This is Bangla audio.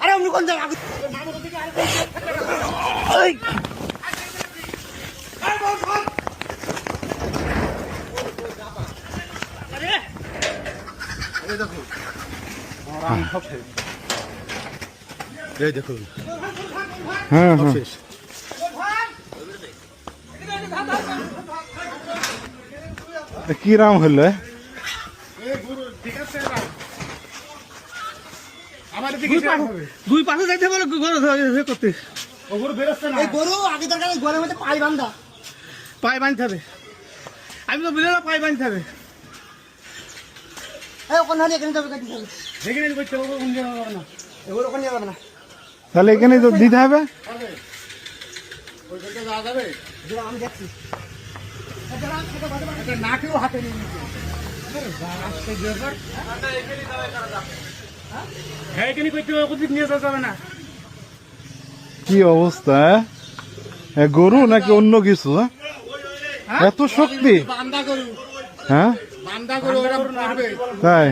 আরে অন্য কোন জায়গা দেখো হ্যাঁ হ্যাঁ কি রাম হলো দুই পাশে যাইতে বলে করতে গরু আগে দরকার ঘরের মধ্যে পাই বান্ধা পাই বাঁধতে হবে আমি তো বুঝলাম পাই বাঁধতে হবে ওখানে এখানে যাবে ওখানে যাবে না তাহলে এখানে তো দিতে হবে আমি দেখছি নাকেও হাতে নিয়ে কি অবস্থা গরু নাকি অন্য কিছু এত শক্তি হ্যাঁ তাই